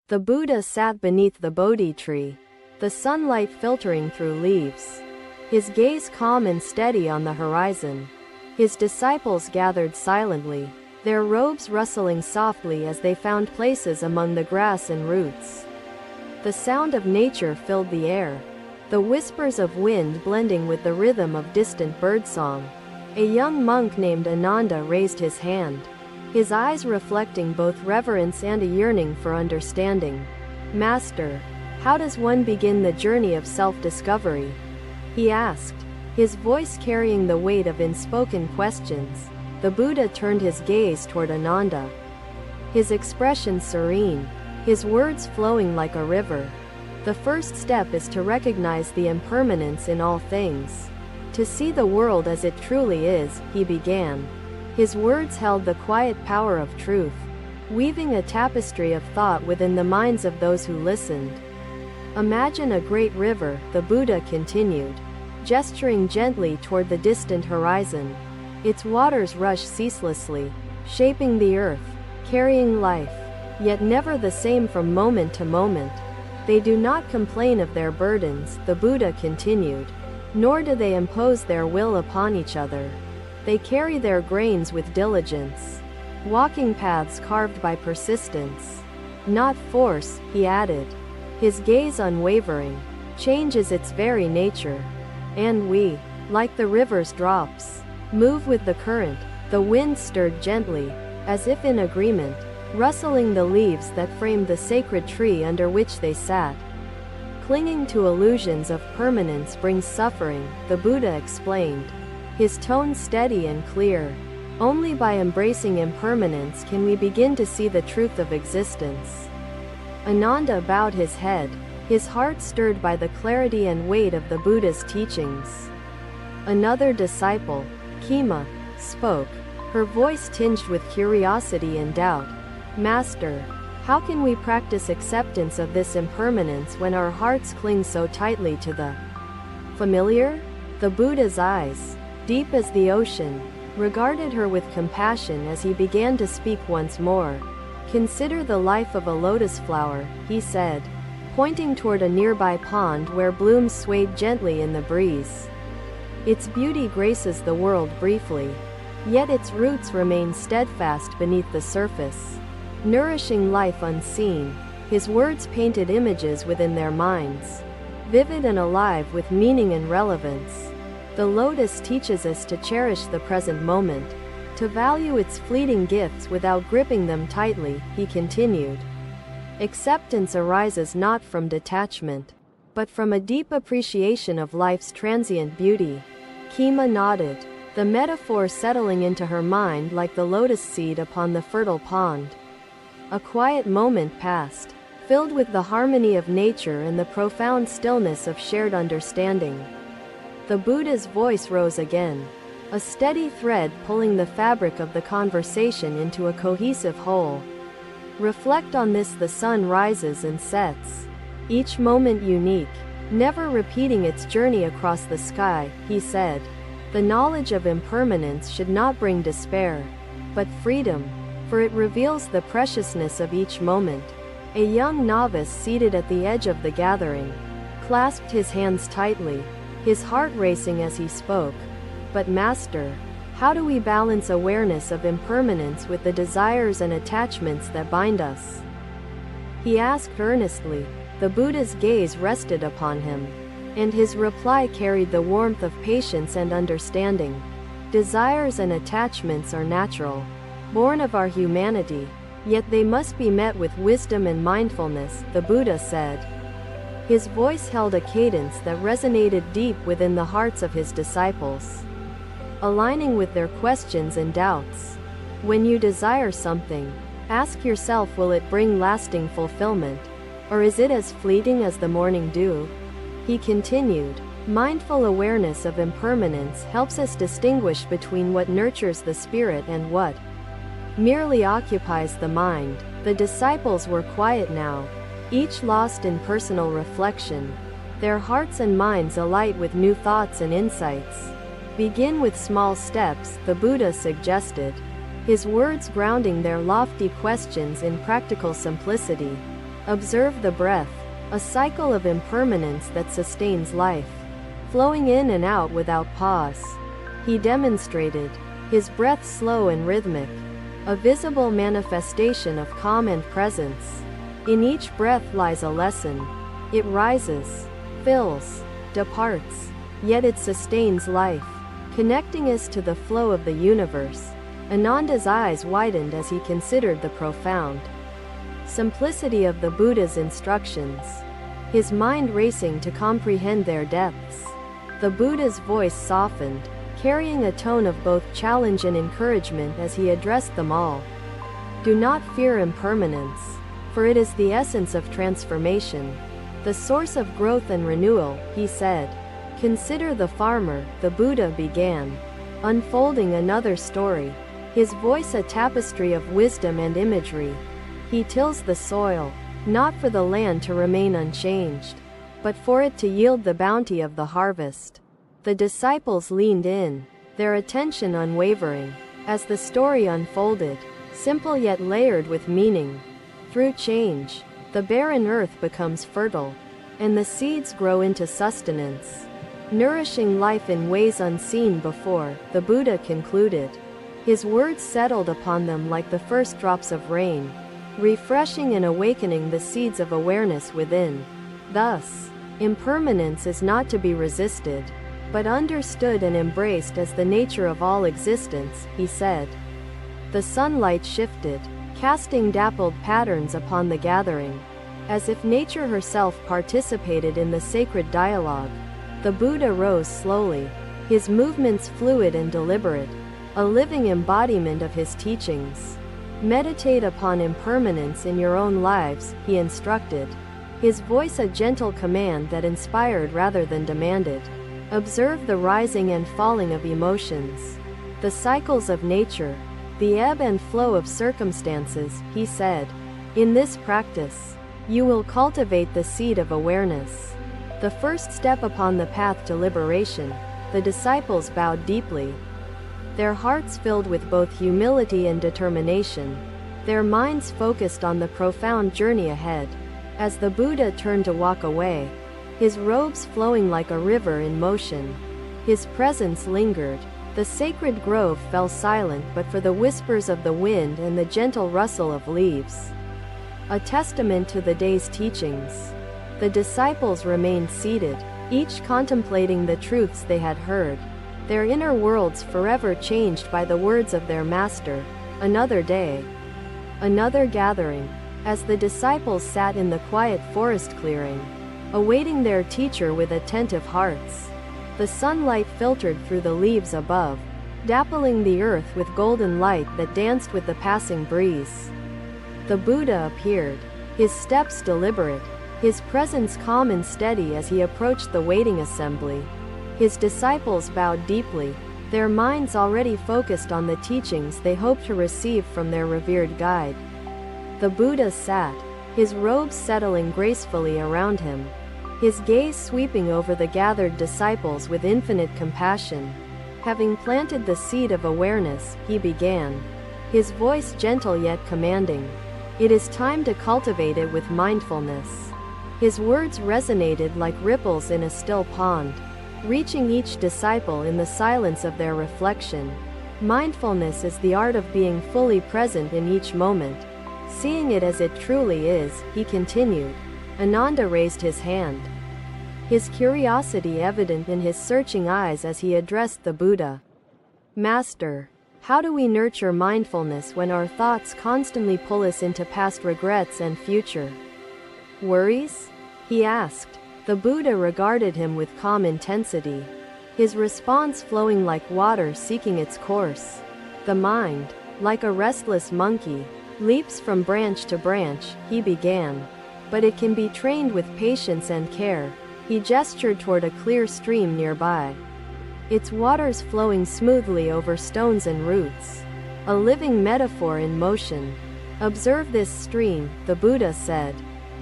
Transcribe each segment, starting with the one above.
The Buddha sat beneath the Bodhi tree, the sunlight filtering through leaves, his gaze calm and steady on the horizon. His disciples gathered silently, their robes rustling softly as they found places among the grass and roots. The sound of nature filled the air, the whispers of wind blending with the rhythm of distant birdsong. A young monk named Ananda raised his hand, his eyes reflecting both reverence and a yearning for understanding. "Master, how does one begin the journey of self-discovery?" he asked, his voice carrying the weight of unspoken questions. The Buddha turned his gaze toward Ananda, his expression serene, his words flowing like a river. "The first step is to recognize the impermanence in all things. To see the world as it truly is," he began. His words held the quiet power of truth, weaving a tapestry of thought within the minds of those who listened. "Imagine a great river," the Buddha continued, gesturing gently toward the distant horizon. Its waters rush ceaselessly, shaping the earth, carrying life, yet never the same from moment to moment. "They do not complain of their burdens," the Buddha continued, "nor do they impose their will upon each other. They carry their grains with diligence, walking paths carved by persistence, not force," he added, his gaze unwavering. "Change is its very nature. And we, like the river's drops, move with the current." The wind stirred gently, as if in agreement, rustling the leaves that framed the sacred tree under which they sat. "Clinging to illusions of permanence brings suffering," the Buddha explained, his tone steady and clear. "Only by embracing impermanence can we begin to see the truth of existence." Ananda bowed his head, his heart stirred by the clarity and weight of the Buddha's teachings. Another disciple, Kema, spoke, her voice tinged with curiosity and doubt. "Master, how can we practice acceptance of this impermanence when our hearts cling so tightly to the familiar?" The Buddha's eyes, deep as the ocean, regarded her with compassion as he began to speak once more. "Consider the life of a lotus flower," he said, pointing toward a nearby pond where blooms swayed gently in the breeze. "Its beauty graces the world briefly, yet its roots remain steadfast beneath the surface, nourishing life unseen." His words painted images within their minds, vivid and alive with meaning and relevance. "The lotus teaches us to cherish the present moment, to value its fleeting gifts without gripping them tightly," he continued. "Acceptance arises not from detachment, but from a deep appreciation of life's transient beauty." Kema nodded, the metaphor settling into her mind like the lotus seed upon the fertile pond. A quiet moment passed, filled with the harmony of nature and the profound stillness of shared understanding. The Buddha's voice rose again, a steady thread pulling the fabric of the conversation into a cohesive whole. "Reflect on this: the sun rises and sets, each moment unique, never repeating its journey across the sky," he said. "The knowledge of impermanence should not bring despair, but freedom, for it reveals the preciousness of each moment." A young novice seated at the edge of the gathering clasped his hands tightly, his heart racing as he spoke. "But Master, how do we balance awareness of impermanence with the desires and attachments that bind us?" he asked earnestly. The Buddha's gaze rested upon him, and his reply carried the warmth of patience and understanding. "Desires and attachments are natural, born of our humanity, yet they must be met with wisdom and mindfulness," the Buddha said. His voice held a cadence that resonated deep within the hearts of his disciples, aligning with their questions and doubts. "When you desire something, ask yourself, will it bring lasting fulfillment, or is it as fleeting as the morning dew?" he continued. Mindful awareness of impermanence helps us distinguish between what nurtures the spirit and what merely occupies the mind. The disciples were quiet now, each lost in personal reflection, their hearts and minds alight with new thoughts and insights. "Begin with small steps," the Buddha suggested, his words grounding their lofty questions in practical simplicity. Observe the breath, a cycle of impermanence that sustains life, flowing in and out without pause. He demonstrated, his breath slow and rhythmic, a visible manifestation of calm and presence. In each breath lies a lesson. It rises, fills, departs, yet it sustains life, connecting us to the flow of the universe. Ananda's eyes widened as he considered the profound simplicity of the Buddha's instructions, his mind racing to comprehend their depths. The Buddha's voice softened, carrying a tone of both challenge and encouragement as he addressed them all. Do not fear impermanence, for it is the essence of transformation, the source of growth and renewal, he said. Consider the farmer, the Buddha began, unfolding another story, his voice a tapestry of wisdom and imagery. He tills the soil, not for the land to remain unchanged, but for it to yield the bounty of the harvest. The disciples leaned in, their attention unwavering, as the story unfolded, simple yet layered with meaning. Through change, the barren earth becomes fertile, and the seeds grow into sustenance, nourishing life in ways unseen before, the Buddha concluded. His words settled upon them like the first drops of rain, refreshing and awakening the seeds of awareness within. Thus, impermanence is not to be resisted, but understood and embraced as the nature of all existence, he said. The sunlight shifted, casting dappled patterns upon the gathering, as if nature herself participated in the sacred dialogue. The Buddha rose slowly, his movements fluid and deliberate, a living embodiment of his teachings. Meditate upon impermanence in your own lives, he instructed, his voice a gentle command that inspired rather than demanded. Observe the rising and falling of emotions, the cycles of nature, the ebb and flow of circumstances, he said. In this practice, you will cultivate the seed of awareness, the first step upon the path to liberation. The disciples bowed deeply, their hearts filled with both humility and determination, their minds focused on the profound journey ahead. As the Buddha turned to walk away, his robes flowing like a river in motion, his presence lingered. The sacred grove fell silent but for the whispers of the wind and the gentle rustle of leaves, a testament to the day's teachings. The disciples remained seated, each contemplating the truths they had heard, their inner worlds forever changed by the words of their master. Another day, another gathering. As the disciples sat in the quiet forest clearing, awaiting their teacher with attentive hearts, the sunlight filtered through the leaves above, dappling the earth with golden light that danced with the passing breeze. The Buddha appeared, his steps deliberate, his presence calm and steady as he approached the waiting assembly. His disciples bowed deeply, their minds already focused on the teachings they hoped to receive from their revered guide. The Buddha sat, his robes settling gracefully around him, his gaze sweeping over the gathered disciples with infinite compassion. Having planted the seed of awareness, he began, his voice gentle yet commanding. It is time to cultivate it with mindfulness. His words resonated like ripples in a still pond, reaching each disciple in the silence of their reflection. Mindfulness is the art of being fully present in each moment, seeing it as it truly is, he continued. Ananda raised his hand, his curiosity evident in his searching eyes as he addressed the Buddha. Master, how do we nurture mindfulness when our thoughts constantly pull us into past regrets and future worries? He asked. The Buddha regarded him with calm intensity, his response flowing like water seeking its course. The mind, like a restless monkey, leaps from branch to branch, he began. But it can be trained with patience and care. He gestured toward a clear stream nearby, its waters flowing smoothly over stones and roots, a living metaphor in motion. Observe this stream, the Buddha said,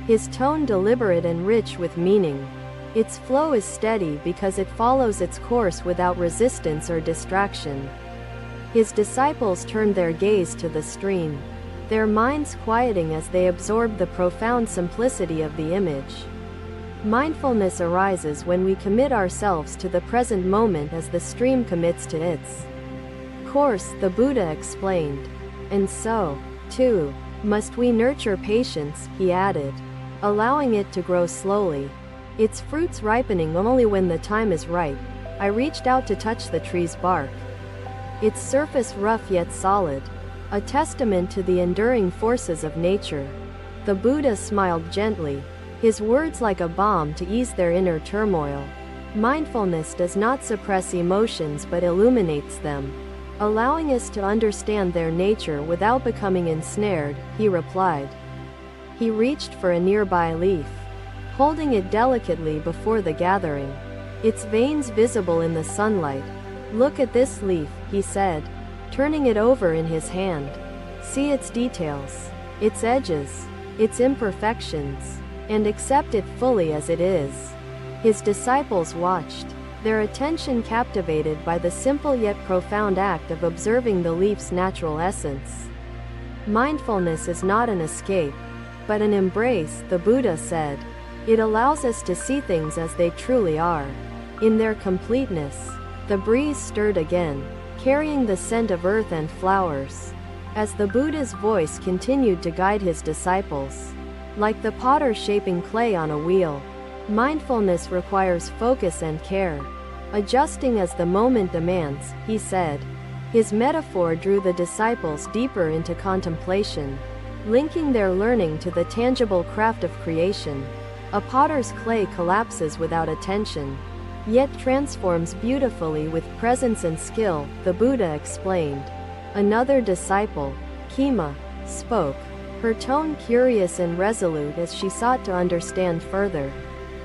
his tone deliberate and rich with meaning. Its flow is steady because it follows its course without resistance or distraction. His disciples turned their gaze to the stream, their minds quieting as they absorb the profound simplicity of the image. Mindfulness arises when we commit ourselves to the present moment as the stream commits to its course, the Buddha explained. And so, too, must we nurture patience, he added, allowing it to grow slowly, its fruits ripening only when the time is right. I reached out to touch the tree's bark, its surface rough yet solid, a testament to the enduring forces of nature. The Buddha smiled gently, his words like a balm to ease their inner turmoil. Mindfulness does not suppress emotions but illuminates them, allowing us to understand their nature without becoming ensnared, he replied. He reached for a nearby leaf, holding it delicately before the gathering, its veins visible in the sunlight. Look at this leaf, he said, turning it over in his hand. See its details, its edges, its imperfections, and accept it fully as it is. His disciples watched, their attention captivated by the simple yet profound act of observing the leaf's natural essence. Mindfulness is not an escape, but an embrace, the Buddha said. It allows us to see things as they truly are, in their completeness. The breeze stirred again, carrying the scent of earth and flowers, as the Buddha's voice continued to guide his disciples. Like the potter shaping clay on a wheel, mindfulness requires focus and care, adjusting as the moment demands, he said. His metaphor drew the disciples deeper into contemplation, linking their learning to the tangible craft of creation. A potter's clay collapses without attention, yet transforms beautifully with presence and skill, the Buddha explained. Another disciple, Kema, spoke, her tone curious and resolute as she sought to understand further.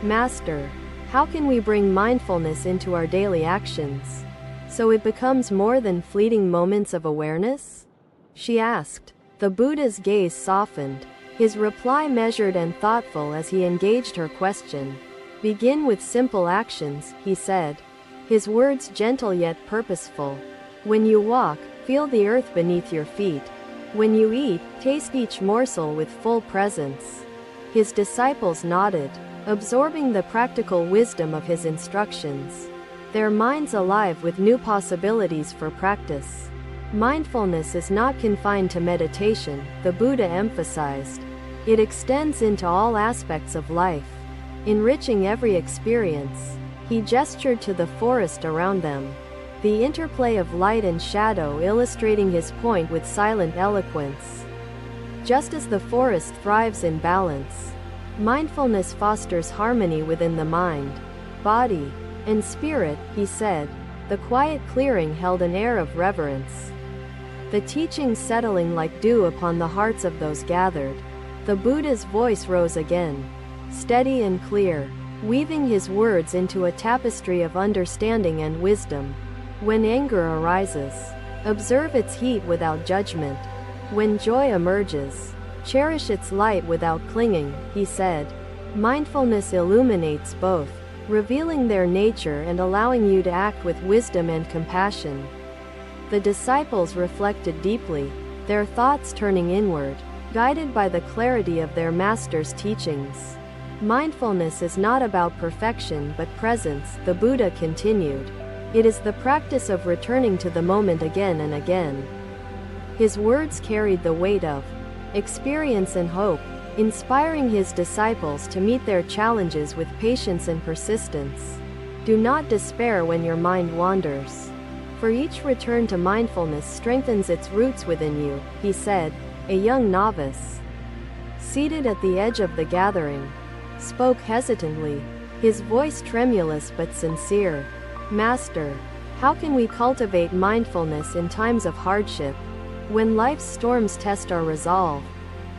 Master, how can we bring mindfulness into our daily actions, so it becomes more than fleeting moments of awareness? She asked. The Buddha's gaze softened, his reply measured and thoughtful as he engaged her question. Begin with simple actions, he said, his words gentle yet purposeful. When you walk, feel the earth beneath your feet. When you eat, taste each morsel with full presence. His disciples nodded, absorbing the practical wisdom of his instructions, their minds alive with new possibilities for practice. Mindfulness is not confined to meditation, the Buddha emphasized. It extends into all aspects of life, enriching every experience. He gestured to the forest around them, the interplay of light and shadow illustrating his point with silent eloquence. Just as the forest thrives in balance, mindfulness fosters harmony within the mind, body, and spirit, he said. The quiet clearing held an air of reverence, the teachings settling like dew upon the hearts of those gathered. The Buddha's voice rose again, steady and clear, weaving his words into a tapestry of understanding and wisdom. When anger arises, observe its heat without judgment. When joy emerges, cherish its light without clinging, he said. Mindfulness illuminates both, revealing their nature and allowing you to act with wisdom and compassion. The disciples reflected deeply, their thoughts turning inward, guided by the clarity of their master's teachings. Mindfulness is not about perfection but presence, the Buddha continued. It is the practice of returning to the moment again and again. His words carried the weight of experience and hope, inspiring his disciples to meet their challenges with patience and persistence. Do not despair when your mind wanders, for each return to mindfulness strengthens its roots within you, he said. A young novice, seated at the edge of the gathering, spoke hesitantly, his voice tremulous but sincere. Master, how can we cultivate mindfulness in times of hardship, when life's storms test our resolve?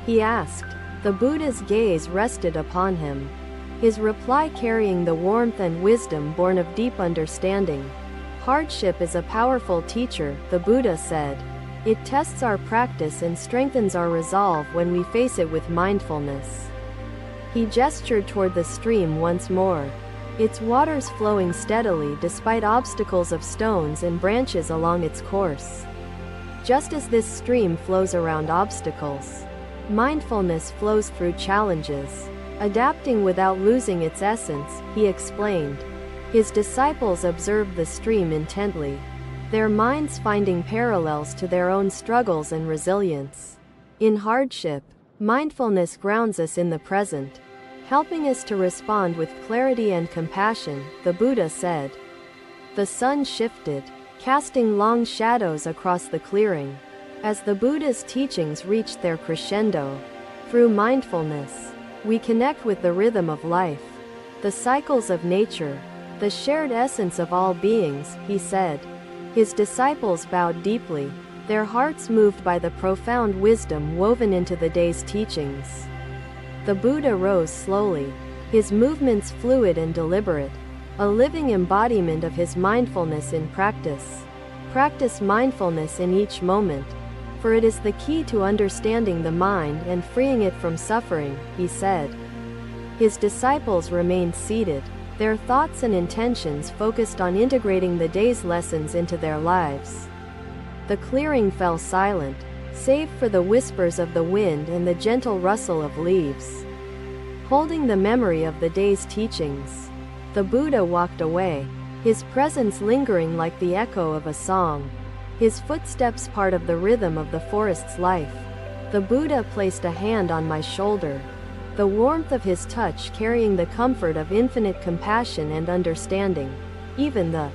He asked. The Buddha's gaze rested upon him, his reply carrying the warmth and wisdom born of deep understanding. Hardship is a powerful teacher, the Buddha said. It tests our practice and strengthens our resolve when we face it with mindfulness. He gestured toward the stream once more, its waters flowing steadily despite obstacles of stones and branches along its course. Just as this stream flows around obstacles, mindfulness flows through challenges, adapting without losing its essence, he explained. His disciples observed the stream intently, their minds finding parallels to their own struggles and resilience. In hardship, mindfulness grounds us in the present, helping us to respond with clarity and compassion, the Buddha said. The sun shifted, casting long shadows across the clearing. As the Buddha's teachings reached their crescendo, through mindfulness, we connect with the rhythm of life, the cycles of nature, the shared essence of all beings, he said. His disciples bowed deeply, their hearts moved by the profound wisdom woven into the day's teachings. The Buddha rose slowly, his movements fluid and deliberate, a living embodiment of his mindfulness in practice. Practice mindfulness in each moment, for it is the key to understanding the mind and freeing it from suffering, he said. His disciples remained seated, their thoughts and intentions focused on integrating the day's lessons into their lives. The clearing fell silent, save for the whispers of the wind and the gentle rustle of leaves. Holding the memory of the day's teachings, the Buddha walked away, his presence lingering like the echo of a song, his footsteps part of the rhythm of the forest's life. The Buddha placed a hand on my shoulder, the warmth of his touch carrying the comfort of infinite compassion and understanding. Even the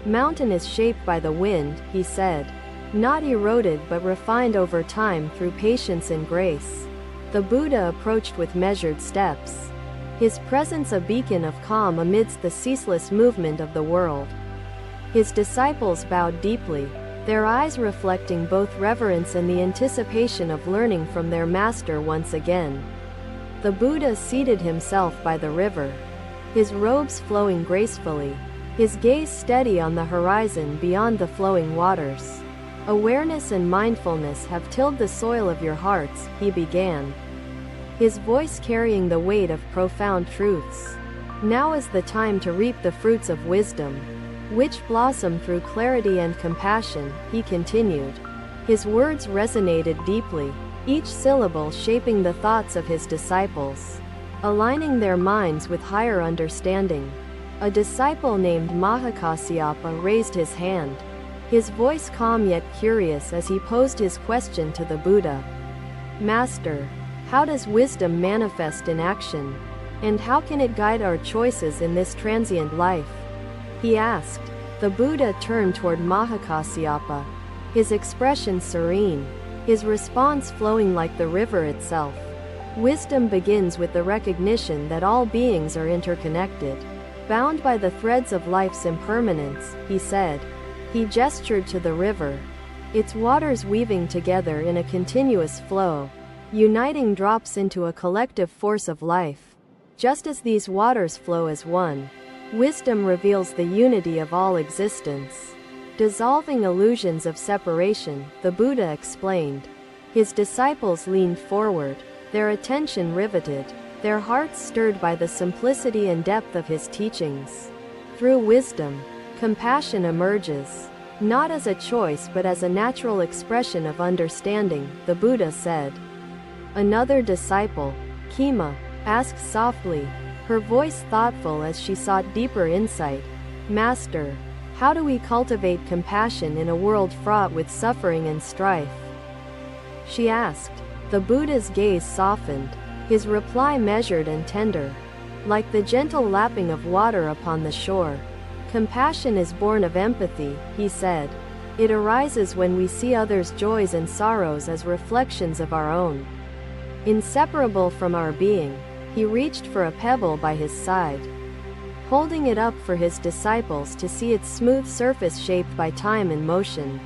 mountain is shaped by the wind, he said, not eroded but refined over time through patience and grace. The Buddha approached with measured steps, his presence a beacon of calm amidst the ceaseless movement of the world. His disciples bowed deeply, their eyes reflecting both reverence and the anticipation of learning from their master once again. The Buddha seated himself by the river, his robes flowing gracefully, his gaze steady on the horizon beyond the flowing waters. Awareness and mindfulness have tilled the soil of your hearts, he began, his voice carrying the weight of profound truths. Now is the time to reap the fruits of wisdom, which blossom through clarity and compassion, he continued. His words resonated deeply, each syllable shaping the thoughts of his disciples, aligning their minds with higher understanding. A disciple named Mahakasyapa raised his hand, his voice calm yet curious as he posed his question to the Buddha. Master, how does wisdom manifest in action? And how can it guide our choices in this transient life? He asked. The Buddha turned toward Mahakasyapa, his expression serene, his response flowing like the river itself. Wisdom begins with the recognition that all beings are interconnected, bound by the threads of life's impermanence, he said. He gestured to the river, its waters weaving together in a continuous flow, uniting drops into a collective force of life. Just as these waters flow as one, wisdom reveals the unity of all existence, dissolving illusions of separation, the Buddha explained. His disciples leaned forward, their attention riveted, their hearts stirred by the simplicity and depth of his teachings. Through wisdom, compassion emerges, not as a choice but as a natural expression of understanding, the Buddha said. Another disciple, Kema, asked softly, her voice thoughtful as she sought deeper insight. Master, how do we cultivate compassion in a world fraught with suffering and strife? She asked. The Buddha's gaze softened, his reply measured and tender, like the gentle lapping of water upon the shore. Compassion is born of empathy, he said. It arises when we see others' joys and sorrows as reflections of our own, inseparable from our being. He reached for a pebble by his side, holding it up for his disciples to see its smooth surface shaped by time and motion.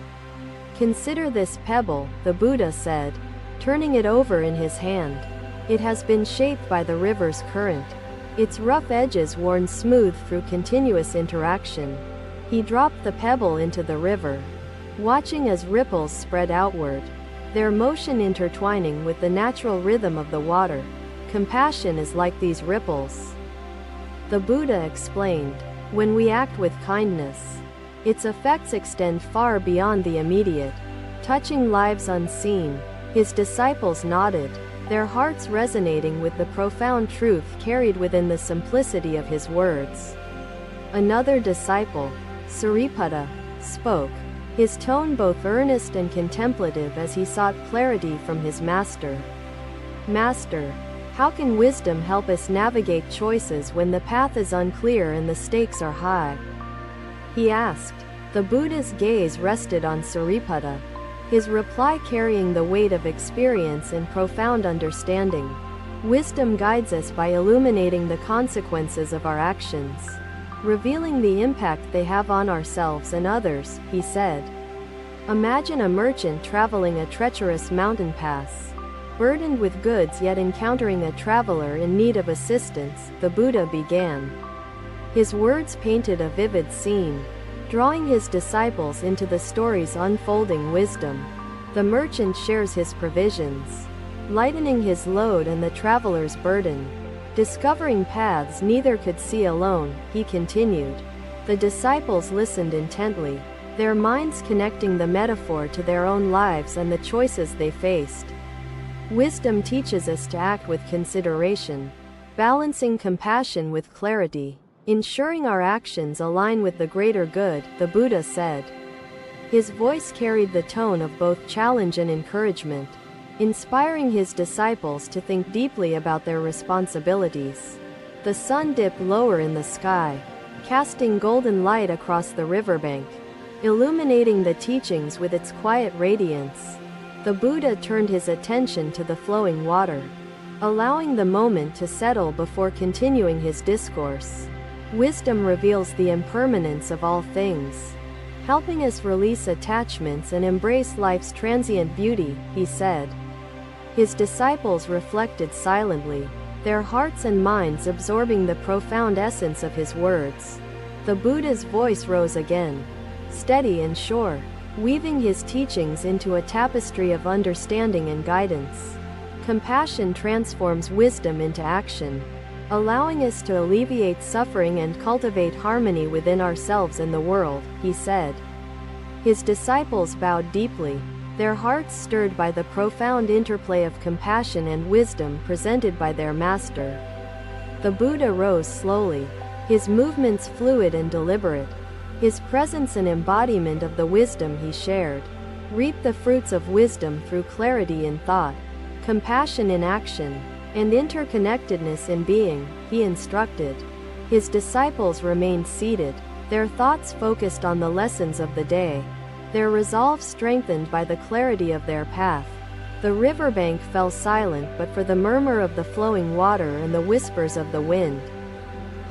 Consider this pebble, the Buddha said, turning it over in his hand. It has been shaped by the river's current, its rough edges worn smooth through continuous interaction. He dropped the pebble into the river, watching as ripples spread outward, their motion intertwining with the natural rhythm of the water. Compassion is like these ripples, the Buddha explained. When we act with kindness, its effects extend far beyond the immediate, touching lives unseen. His disciples nodded, their hearts resonating with the profound truth carried within the simplicity of his words. Another disciple, Sariputta, spoke, his tone both earnest and contemplative as he sought clarity from his master. Master, how can wisdom help us navigate choices when the path is unclear and the stakes are high? He asked. The Buddha's gaze rested on Sariputta, his reply carrying the weight of experience and profound understanding. Wisdom guides us by illuminating the consequences of our actions, revealing the impact they have on ourselves and others, he said. Imagine a merchant traveling a treacherous mountain pass, burdened with goods yet encountering a traveler in need of assistance, the Buddha began. His words painted a vivid scene, drawing his disciples into the story's unfolding wisdom. The merchant shares his provisions, lightening his load and the traveler's burden. Discovering paths neither could see alone, he continued. The disciples listened intently, their minds connecting the metaphor to their own lives and the choices they faced. Wisdom teaches us to act with consideration, balancing compassion with clarity, ensuring our actions align with the greater good, the Buddha said. His voice carried the tone of both challenge and encouragement, inspiring his disciples to think deeply about their responsibilities. The sun dipped lower in the sky, casting golden light across the riverbank, illuminating the teachings with its quiet radiance. The Buddha turned his attention to the flowing water, allowing the moment to settle before continuing his discourse. Wisdom reveals the impermanence of all things, helping us release attachments and embrace life's transient beauty, he said. His disciples reflected silently, their hearts and minds absorbing the profound essence of his words. The Buddha's voice rose again, steady and sure, weaving his teachings into a tapestry of understanding and guidance. Compassion transforms wisdom into action, allowing us to alleviate suffering and cultivate harmony within ourselves and the world, he said. His disciples bowed deeply, their hearts stirred by the profound interplay of compassion and wisdom presented by their master. The Buddha rose slowly, his movements fluid and deliberate, his presence an embodiment of the wisdom he shared. Reap the fruits of wisdom through clarity in thought, compassion in action, and interconnectedness in being, he instructed. His disciples remained seated, their thoughts focused on the lessons of the day, their resolve strengthened by the clarity of their path. The riverbank fell silent but for the murmur of the flowing water and the whispers of the wind.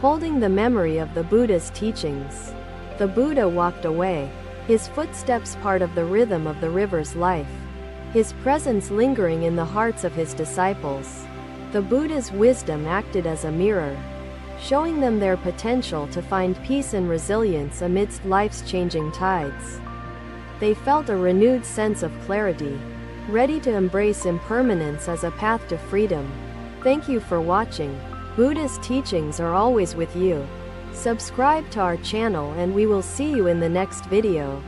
Holding the memory of the Buddha's teachings, the Buddha walked away, his footsteps part of the rhythm of the river's life, his presence lingering in the hearts of his disciples. The Buddha's wisdom acted as a mirror, showing them their potential to find peace and resilience amidst life's changing tides. They felt a renewed sense of clarity, ready to embrace impermanence as a path to freedom. Thank you for watching. Buddha's teachings are always with you. Subscribe to our channel and we will see you in the next video.